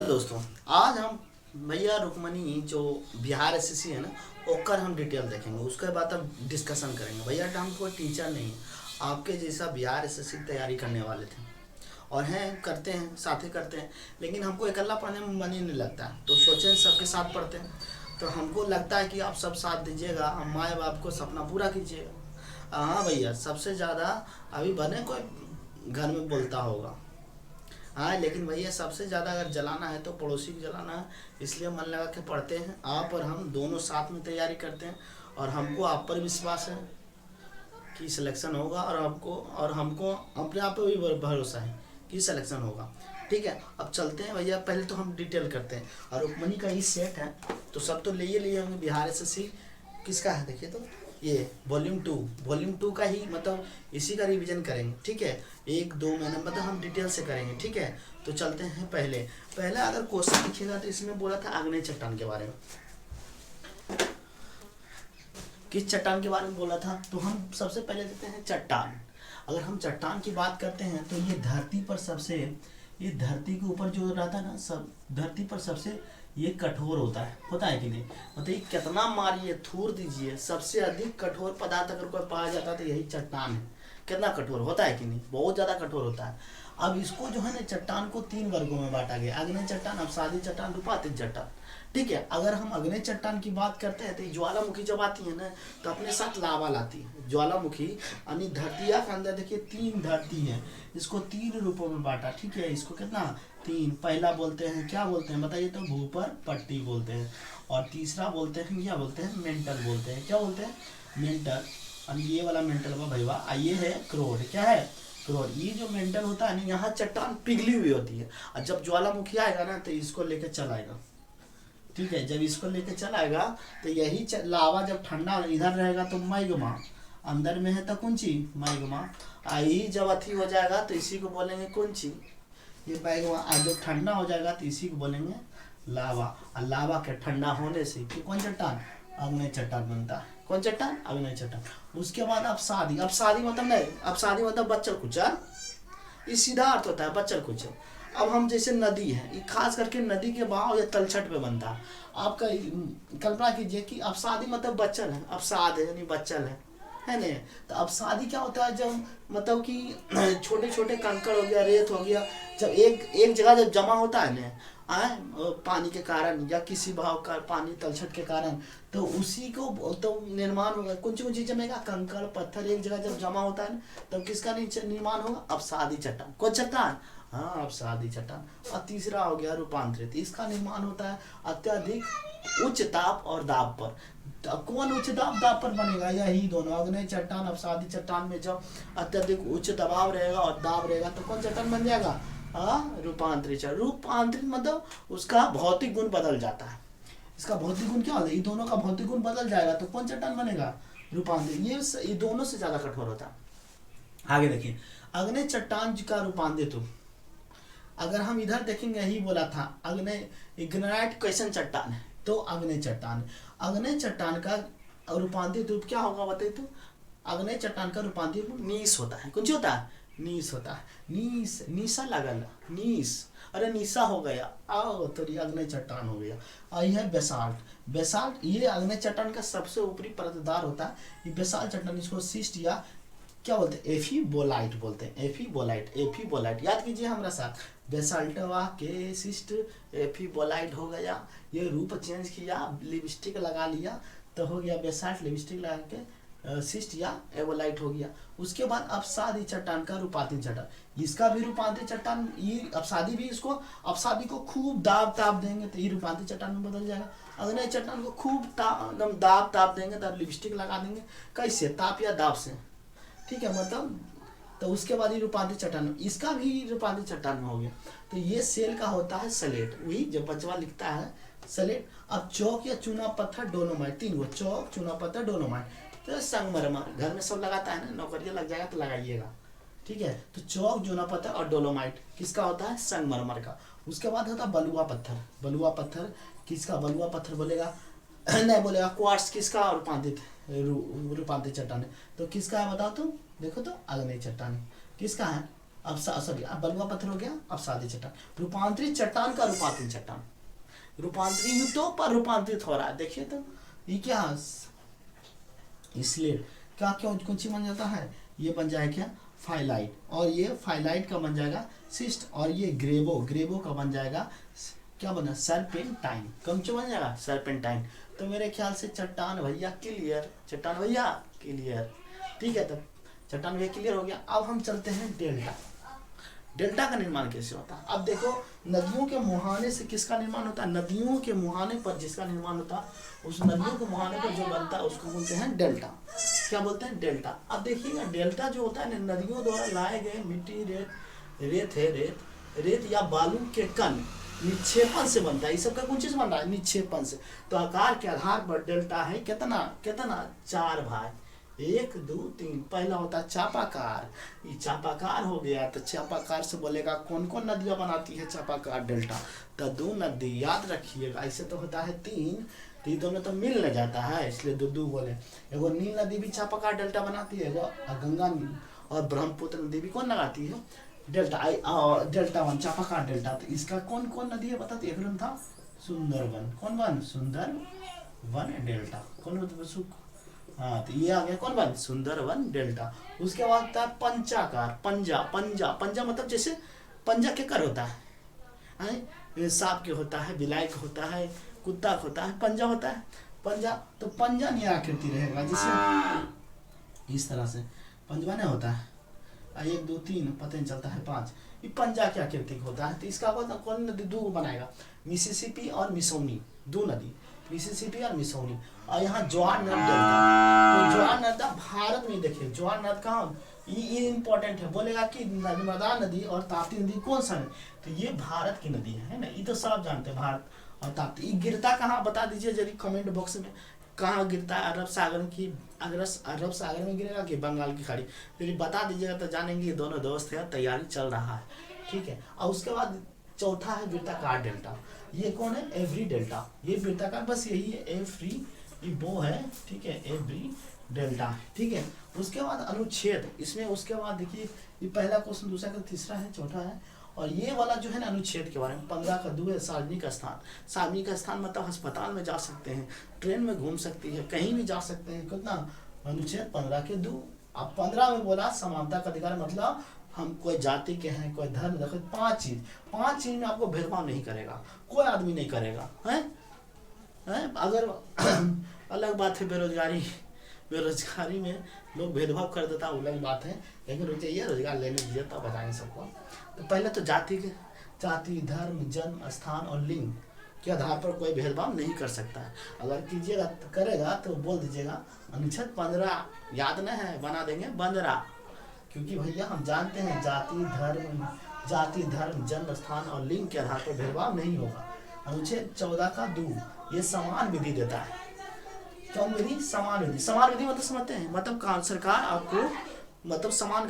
दोस्तों, आज हम भैया रुक्मणी जो बिहार एसएससी है ना, ओकर हम डिटेल देखेंगे। उसके बाद हम डिस्कशन करेंगे। भैया हम कोई टीचर नहीं है, आपके जैसा बिहार एसएससी की तैयारी करने वाले थे और हैं, करते हैं, साथ ही करते हैं। लेकिन हमको अकेला पढ़ने में मन ही नहीं लगता है, तो सोचें सबके साथ पढ़ते हैं। तो हमको लगता है कि आप सब साथ दीजिएगा, हम माँ बाप को सपना पूरा कीजिएगा। हाँ भैया, सबसे ज़्यादा अभी बने कोई घर में बोलता होगा। हाँ, लेकिन भैया सबसे ज़्यादा अगर जलाना है तो पड़ोसी को जलाना है। इसलिए मन लगा के पढ़ते हैं। आप और हम दोनों साथ में तैयारी करते हैं और हमको आप पर विश्वास है कि सिलेक्शन होगा, और आपको और हमको अपने आप पे भी भरोसा है कि सिलेक्शन होगा। ठीक है, अब चलते हैं भैया। पहले तो हम डिटेल करते हैं। और रुक्मणी का ही सेट है, तो सब तो लिए होंगे। बिहार एसएससी किसका है देखिए, तो ये वॉल्यूम 2 का ही, मतलब इसी का रिवीजन करेंगे। ठीक है, 1-2 महीने मतलब हम डिटेल से करेंगे। ठीक है, तो चलते हैं। पहले अगर क्वेश्चन लिखिएगा तो इसमें बोला था आग्नेय चट्टान के बारे में। किस चट्टान के बारे में बोला था, तो हम सबसे पहले देते हैं चट्टान। अगर हम चट्टान की बात करते हैं तो ये धरती पर सबसे, ये धरती के ऊपर जो रहता है ना, सब धरती पर सबसे ये कठोर होता है कि नहीं। मतलब ये कितना मारिए थूर दीजिए, सबसे अधिक कठोर पदार्थ अगर कोई पाया जाता है तो यही चट्टान है। कितना कठोर होता है कि नहीं, बहुत ज़्यादा कठोर होता है। अब इसको जो है ना, चट्टान को 3 वर्गों में बांटा गया: आग्नेय चट्टान, अवसादी चट्टान, रूपांतरित चट्टान। ठीक है, अगर हम आग्नेय चट्टान की बात करते हैं तो ज्वालामुखी जब आती है ना, तो अपने साथ लावा लाती है। ज्वालामुखी यानी धरतिया के अंदर देखिए 3 धरती है, इसको 3 रूपों में बांटा। ठीक है, इसको कितना 3, पहला बोलते हैं, क्या बोलते हैं बताइए, तो भूपर पट्टी बोलते हैं। और तीसरा बोलते हैं, क्या बोलते हैं, मेंटल बोलते हैं। क्या बोलते हैं, मेंटल। और ये वाला मेंटल भैया, ये है क्रोड। क्या है, क्रोड। ये जो मेंटल होता है ना, यहाँ चट्टान पिघली हुई होती है, और जब ज्वालामुखी आएगा ना तो इसको लेकर चलाएगा। ठीक है, जब इसको लेके चलाएगा तो यही लावा जब ठंडा इधर रहेगा तो मैग्मा, अंदर में है तो कौन ची, मैग्मा। आई जब अथी हो जाएगा तो इसी को बोलेंगे कौन ची, ये मैग्मा। और जब ठंडा हो जाएगा तो इसी को बोलेंगे लावा। और लावा के ठंडा होने से कि कौन चट्टान, आग्नेय चट्टान बनता है। कौन चट्टान, आग्नेय चट्टान। उसके बाद अवसादी मतलब नहीं, अवसादी मतलब बच्चर कुचर, ये सीधा अर्थ होता है बच्चर कुचर। अब हम जैसे नदी है, ये खास करके नदी के बहाव या तलछट पे बनता है। आपका कल्पना कीजिए कि अवसादी मतलब बच्चल है, अवसाद है यानी बच्चल है नहीं। तो अवसादी क्या होता है, जब मतलब कि छोटे छोटे कंकड़ हो गया, रेत हो गया, जब एक जगह जब जमा होता है ना, पानी के कारण या किसी भाव का पानी तलछट के कारण, तो उसी को तो निर्माण होगा। कौन सी चीज जमेगा, कंकड़ पत्थर एक जगह जब जमा होता है ना, तब किसका निर्माण होगा, अवसादी चट्टान। कौन चट्टान, हाँ, अवसादी चट्टान। और तीसरा हो गया रूपांतरित। इसका निर्माण होता है अत्यधिक उच्च ताप और दाब पर। कौन उच्च दाब पर बनेगा, यही दोनों, आग्नेय चट्टान, अवसादी चट्टान में जब अत्यधिक उच्च दबाव रहेगा और दाब रहेगा तो कौन चट्टान बन जाएगा, रूपांतरित। रूपांतरित मतलब उसका भौतिक गुण बदल जाता है। इसका भौतिक गुण क्या होता है, ये दोनों का भौतिक गुण बदल जाएगा तो कौन चट्टान बनेगा, रूपांतरित। ये दोनों से ज्यादा कठोर होता है। आगे देखिए, आग्नेय चट्टान का रूपांतरित। अगर हम इधर देखेंगे, यही बोला था आग्नेय ग्रेनाइट कैसन चट्टान है, तो आग्नेय चट्टान। आग्नेय चट्टान का रूपांतरित रूप क्या होगा बताइए, तो आग्नेय चट्टान का रूपांतरित रूप नीस होता है। कुछ होता है, नीस होता है। नीस, नीसा लगल, नीस, अरे नीसा हो गया, आओ तो ये आग्नेय चट्टान हो गया। और यह है बेसाल्ट। बेसाल्ट ये आग्नेय चट्टान का सबसे ऊपरी परतदार होता है। ये बेसाल्ट चट्टान, इसको सिस्ट या क्या बोलते हैं, एफीबोलाइट बोलते हैं। एफीबोलाइट याद कीजिए हमारा साथ। बेसाल्टवा के सिस्ट एफीबोलाइट हो गया। ये रूप चेंज किया, लिपस्टिक लगा लिया तो हो गया बेसाल्ट। लिपस्टिक लगा के सिस्ट या एवोलाइट हो गया। उसके बाद अवसादी चट्टान का रूपांतरित चट्टान। इसका भी रूपांतरित चट्टान, ये अवसादी भी, इसको अवसादी को खूब दाब देंगे तो ये रूपांतरित चट्टान में बदल जाएगा। अग्नेय चट्टान को खूब एकदम दाब देंगे तो लिपस्टिक लगा देंगे। कैसे, ताप या दाब से। ठीक है, मतलब तो उसके बाद ही रूपांतरित चट्टान, इसका भी रूपांतरित चट्टान में हो गया। तो ये सेल का होता है सलेट, वही जब बचवा लिखता है सलेट। अब चौक या चूना पत्थर डोलोमाइट, 3 गो, चौक, चूना पत्थर, डोलोमाइट। तो संगमरमर घर में सब लगाता है ना, नौकरिया लग जाएगा तो लगाइएगा। ठीक है, तो चौक, चूना पत्थर और डोलोमाइट किसका होता है, संगमरमर का। उसके बाद होता है बलुआ पत्थर। बलुआ पत्थर किसका, बलुआ पत्थर बोलेगा नहीं बोलेगा। क्वार्ट्स किसका, रूपांतरित चट्टान है। तो किसका है बताओ, तो देखो तो आग्नेय चट्टान किसका है, अब सॉरी, अब बलुआ पत्थर हो गया, अब सादी चट्टान। रूपांतरित चट्टान का रूपांतरित चट्टान, रूपांतरित युद्धों पर रूपांतरित हो रहा है। देखिए तो ये क्या, इसलिए क्या क्या कौन सी बन जाता है, ये बन जाएगा क्या, फाइलाइट, और ये फाइलाइट का बन जाएगा सिस्ट, और ये ग्रेबो, ग्रेबो का बन जाएगा क्या बना, सरपेंटाइन। कौन सा बन जाएगा, सरपेंटाइन। तो मेरे ख्याल से चट्टान भैया क्लियर, चट्टान भैया क्लियर। ठीक है, तब चट्टान भैया क्लियर हो गया। अब हम चलते हैं डेल्टा। डेल्टा का निर्माण कैसे होता है। अब देखो, नदियों के मुहाने से किसका निर्माण होता है, नदियों के मुहाने पर जिसका निर्माण होता है, उस नदियों के मुहाने पर जो बनता है उसको बोलते हैं डेल्टा। क्या बोलते हैं, डेल्टा। अब देखिएगा, डेल्टा जो होता है नदियों द्वारा लाए गए मिट्टी, रेत या बालू के कण निक्षेपण से बनता है। इस सब का कौन चीज बन रहा है, निक्षेपण से। तो आकार के आधार पर डेल्टा है कितना कितना, 4 भाग, 1 2 3। पहला होता है चापाकार, ये चापाकार हो गया। तो चापाकार से बोलेगा कौन कौन नदियां बनाती है चापाकार, डेल्टा। तो 2 नदी याद रखिएगा। ऐसे तो होता है 3, तो ये दोनों तो मिल न जाता है, इसलिए 2 बोले। एगो नील नदी भी चापाकार डेल्टा बनाती है, गंगा और ब्रह्मपुत्र नदी भी कौन लगाती है, डेल्टा। Delta 1 चापाकार delta. तो इसका कौन कौन नदी है बताते, एक था सुंदरवन, कौन बन, सुंदरवन डेल्टा, कौन, हाँ, तो ये आ गया कौन बन, सुंदरवन डेल्टा। उसके बाद होता है पंचाकार, पंजा, पंजा, पंजा मतलब जैसे पंजा के कर होता है, सांप के होता है, बिलाई का होता है, कुत्ता का होता है, पंजा होता है, पंजा। तो पंजा नहीं आकृति रहेगा, जैसे इस तरह से पंजवा नहीं होता है, 1 2 3 पता नहीं चलता है 5, ये पंजा की आकृति होता है। तो इसका कौन नदी 2 बनाएगा, मिसिसिपी और मिसौनी, 2 नदी, मिसिसिपी और मिसौनी। और यहाँ ज्वार नद डेल्टा। तो ज्वार नद भारत में, देखिए ज्वार नद कहाँ, ये इंपॉर्टेंट है। बोलेगा कि नर्मदा नदी और ताप्ती नदी कौन सा है, तो ये भारत की नदी है ना, ये तो सब जानते हैं, भारत और ताप्ती। ये गिरता कहाँ बता दीजिए जरी कमेंट बॉक्स में, कहाँ गिरता है, अरब सागर की, अगर अरब सागर में गिरेगा कि बंगाल की खाड़ी, फिर बता दीजिएगा तो जानेंगे ये दोनों दोस्त है, तैयारी चल रहा है। ठीक है, और उसके बाद चौथा है वृत्ताकार डेल्टा। ये कौन है, एवरी डेल्टा। ये वृत्ताकार बस यही है, एवरी, ये वो है, ठीक है, एवरी डेल्टा। ठीक है, उसके बाद अनुच्छेद, इसमें उसके बाद देखिए, ये पहला क्वेश्चन, दूसरा का, तीसरा है, चौथा है। और ये वाला जो है ना अनुच्छेद के बारे में, 15 का 2 है, सार्वजनिक स्थान। सार्वजनिक स्थान मतलब अस्पताल में जा सकते हैं, ट्रेन में घूम सकती है, कहीं भी जा सकते हैं। कितना, अनुच्छेद 15 के 2। अब 15 में बोला समानता का अधिकार, मतलब हम कोई जाति के हैं, कोई धर्म, देखो 5 चीज में आपको भेदभाव नहीं करेगा, कोई आदमी नहीं करेगा, है? अगर अलग बात है बेरोजगारी में लोग भेदभाव कर देता, अलग बात है, लेकिन चाहिए रोजगार लेने दीजिए तब बताएंगे सबको। तो पहले तो जाति, धर्म, जन्म, स्थान और लिंग के आधार पर कोई भेदभाव नहीं कर सकता है। अगर कीजिएगा तो करेगा तो बोल दीजिएगा अनुच्छेद 15 याद नहीं है, बना देंगे 15, क्योंकि भैया हम जानते हैं जाति धर्म जन्म स्थान और लिंग के आधार पर भेदभाव नहीं होगा। अनुच्छेद 14 का 2 ये समान विधि देता है। कौन विधि, समान विधि। समान विधि मतलब समझते हैं, मतलब सरकार आपको मतलब समान